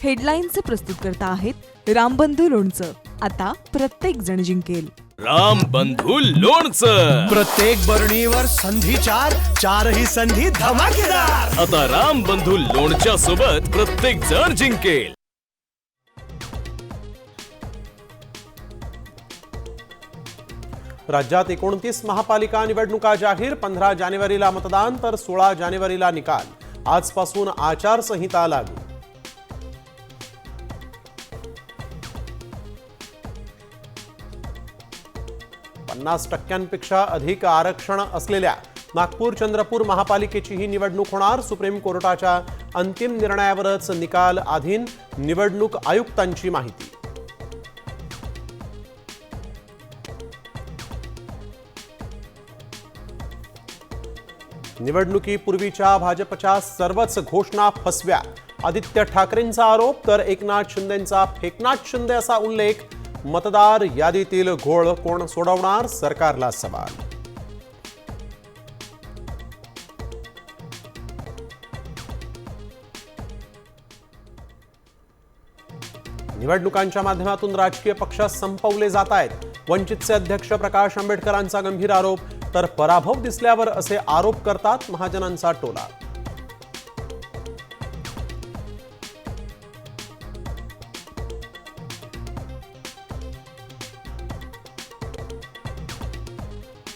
हेडलाईनचे प्रस्तुतकर्ता आहेत रामबंधू लोणचं. आता प्रत्येक जण जिंकेल. रामबंधू लोणचं. प्रत्येक बरणीवर संधी चार, चारही संधी धमाकेदार. आता रामबंधू लोणच्या सोबत प्रत्येक जण जिंकेल. राज्यात 29 महापालिका निवडणुका जाहीर. 15 जानेवारीला मतदान तर 16 जानेवारीला निकाल. आजपासून आचारसंहिता लागू. पन्नास टक्क्यांपेक्षा अधिक आरक्षण असलेल्या नागपूर चंद्रपूर महापालिकेची ही निवडणूक होणार. सुप्रीम कोर्टाच्या अंतिम निर्णयावरच निकाल अधीन. निवडणूक आयुक्तांची माहिती. निवडणुकीपूर्वीच्या भाजपच्या सर्वच घोषणा फसव्या. आदित्य ठाकरेंचा आरोप तर एकनाथ शिंदेंचा फेकनाथ शिंदे असा उल्लेख. मतदार यादीतील घोळ कोण सोडवणार, सरकारला सवाल. निवडणुकांच्या माध्यमातून राजकीय पक्ष संपवले जात आहेत. वंचितचे अध्यक्ष प्रकाश आंबेडकरांचा गंभीर आरोप तर पराभव दिसल्यावर असे आरोप करतात महाजनांचा टोला.